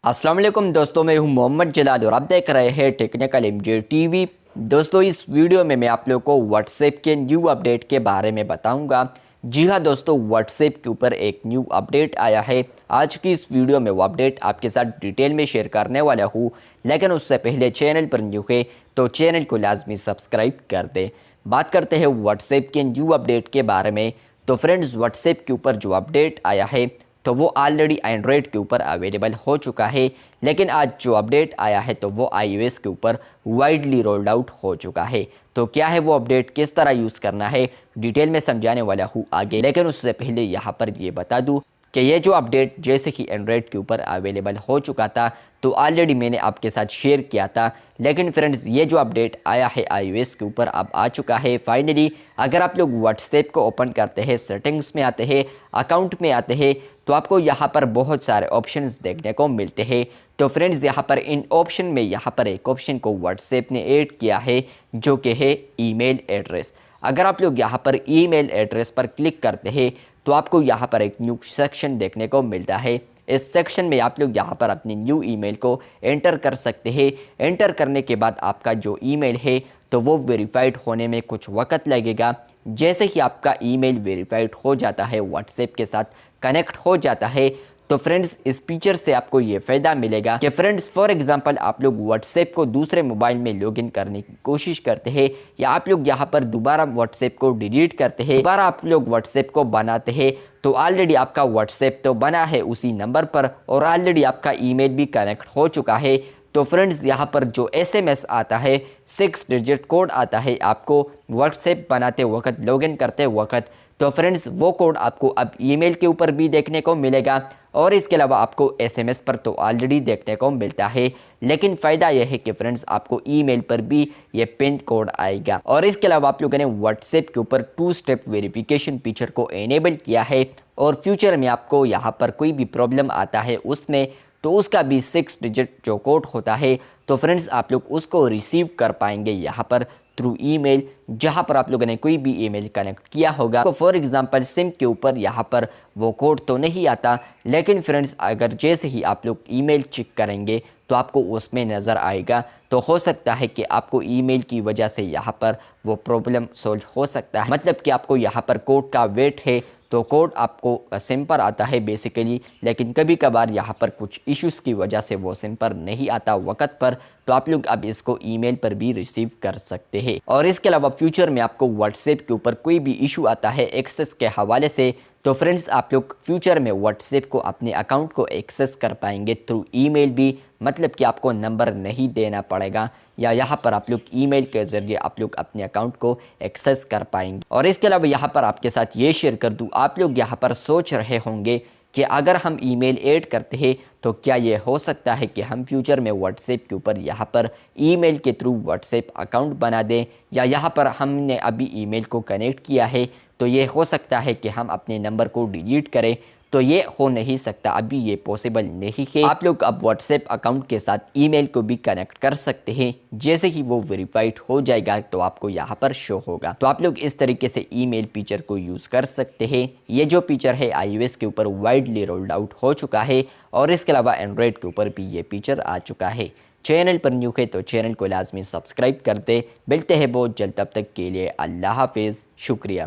अस्सलाम वालेकुम दोस्तों, मैं हूं मोहम्मद जलाल और आप देख रहे हैं टेक्निकल एमजे टीवी। दोस्तों, इस वीडियो में मैं आप लोगों को व्हाट्सएप के न्यू अपडेट के बारे में बताऊंगा। जी हां दोस्तों, व्हाट्सएप के ऊपर एक न्यू अपडेट आया है। आज की इस वीडियो में वो अपडेट आपके साथ डिटेल में शेयर करने वाला हूं, लेकिन उससे पहले चैनल पर न्यू है तो चैनल को लाजमी सब्सक्राइब कर दें। बात करते हैं व्हाट्सएप के न्यू अपडेट के बारे में। तो फ्रेंड्स, व्हाट्सएप के ऊपर जो अपडेट आया है तो वो ऑलरेडी एंड्रॉयड के ऊपर अवेलेबल हो चुका है, लेकिन आज जो अपडेट आया है तो वो iOS के ऊपर वाइडली रोल्ड आउट हो चुका है। तो क्या है वो अपडेट, किस तरह यूज़ करना है, डिटेल में समझाने वाला हूँ आगे। लेकिन उससे पहले यहाँ पर ये बता दूँ कि ये जो अपडेट जैसे कि एंड्रॉयड के ऊपर अवेलेबल हो चुका था तो ऑलरेडी मैंने आपके साथ शेयर किया था, लेकिन फ्रेंड्स ये जो अपडेट आया है iOS के ऊपर अब आ चुका है फाइनली। अगर आप लोग व्हाट्सएप को ओपन करते हैं, सेटिंग्स में आते हैं, अकाउंट में आते हैं, तो आपको यहाँ पर बहुत सारे ऑप्शंस देखने को मिलते हैं। तो फ्रेंड्स, यहाँ पर इन ऑप्शन में यहाँ पर एक ऑप्शन को व्हाट्सएप ने ऐड किया है जो कि है ईमेल एड्रेस। अगर आप लोग यहाँ पर ईमेल एड्रेस पर क्लिक करते हैं तो आपको यहाँ पर एक न्यू सेक्शन देखने को मिलता है। इस सेक्शन में आप लोग यहाँ पर अपनी न्यू ईमेल को एंटर कर सकते हैं। एंटर करने के बाद आपका जो ईमेल है तो वो वेरीफाइड होने में कुछ वक्त लगेगा। जैसे ही आपका ईमेल वेरीफाइड हो जाता है, व्हाट्सएप के साथ कनेक्ट हो जाता है, तो फ्रेंड्स इस फीचर से आपको ये फ़ायदा मिलेगा कि फ्रेंड्स फॉर एग्जांपल आप लोग व्हाट्सएप को दूसरे मोबाइल में लॉगिन करने की कोशिश करते हैं, या आप लोग यहाँ पर दोबारा व्हाट्सएप को डिलीट करते हैं, दोबारा आप लोग व्हाट्सएप को बनाते हैं, तो ऑलरेडी आपका व्हाट्सएप तो बना है उसी नंबर पर और ऑलरेडी आपका ईमेल भी कनेक्ट हो चुका है। तो फ्रेंड्स यहाँ पर जो SMS आता है, 6 डिजिट कोड आता है आपको व्हाट्सएप बनाते वक्त, लॉगिन करते वक्त, तो फ्रेंड्स वो कोड आपको अब ईमेल के ऊपर भी देखने को मिलेगा और इसके अलावा आपको SMS पर तो ऑलरेडी देखने को मिलता है। लेकिन फ़ायदा यह है कि फ्रेंड्स आपको ईमेल पर भी ये पिन कोड आएगा। और इसके अलावा आप लोगों ने व्हाट्सएप के ऊपर 2 स्टेप वेरिफिकेशन फीचर को एनेबल किया है और फ्यूचर में आपको यहाँ पर कोई भी प्रॉब्लम आता है उसमें, तो उसका भी 6 डिजिट जो कोड होता है तो फ्रेंड्स आप लोग उसको रिसीव कर पाएंगे यहाँ पर थ्रू ईमेल, जहाँ पर आप लोगों ने कोई भी ईमेल कनेक्ट किया होगा। तो फॉर एग्जांपल सिम के ऊपर यहाँ पर वो कोड तो नहीं आता, लेकिन फ्रेंड्स अगर जैसे ही आप लोग ईमेल चेक करेंगे तो आपको उसमें नज़र आएगा। तो हो सकता है कि आपको ईमेल की वजह से यहाँ पर वो प्रॉब्लम सॉल्व हो सकता है, मतलब कि आपको यहाँ पर कोड का वेट है तो कोड आपको सिम पर आता है बेसिकली, लेकिन कभी कभार यहाँ पर कुछ इश्यूज़ की वजह से वो सिम पर नहीं आता वक्त पर, तो आप लोग अब इसको ईमेल पर भी रिसीव कर सकते हैं। और इसके अलावा फ्यूचर में आपको व्हाट्सएप के ऊपर कोई भी इशू आता है एक्सेस के हवाले से, तो फ्रेंड्स आप लोग फ्यूचर में व्हाट्सएप को अपने अकाउंट को एक्सेस कर पाएंगे थ्रू ईमेल भी, मतलब कि आपको नंबर नहीं देना पड़ेगा, या यहाँ पर आप लोग ईमेल के ज़रिए आप लोग अपने अकाउंट को एक्सेस कर पाएंगे। और इसके अलावा यहाँ पर आपके साथ ये शेयर कर दूँ, आप लोग यहाँ पर सोच रहे होंगे कि अगर हम ईमेल ऐड करते हैं तो क्या ये हो सकता है कि हम फ्यूचर में व्हाट्सएप के ऊपर यहाँ पर ईमेल के थ्रू व्हाट्सएप अकाउंट बना दें, या यहाँ पर हमने अभी ईमेल को कनेक्ट किया है तो ये हो सकता है कि हम अपने नंबर को डिलीट करें, तो ये हो नहीं सकता, अभी ये पॉसिबल नहीं है। आप लोग अब व्हाट्सएप अकाउंट के साथ ईमेल को भी कनेक्ट कर सकते हैं, जैसे ही वो वेरीफाइड हो जाएगा तो आपको यहाँ पर शो होगा। तो आप लोग इस तरीके से ईमेल फीचर को यूज़ कर सकते हैं। ये जो फीचर है iOS के ऊपर वाइडली रोल्ड आउट हो चुका है और इसके अलावा एंड्रॉयड के ऊपर भी ये फीचर आ चुका है। चैनल पर न्यू है तो चैनल को लाजमी सब्सक्राइब कर दे। मिलते हैं बहुत जल्द, तब तक के लिए अल्लाह हाफिज़, शुक्रिया।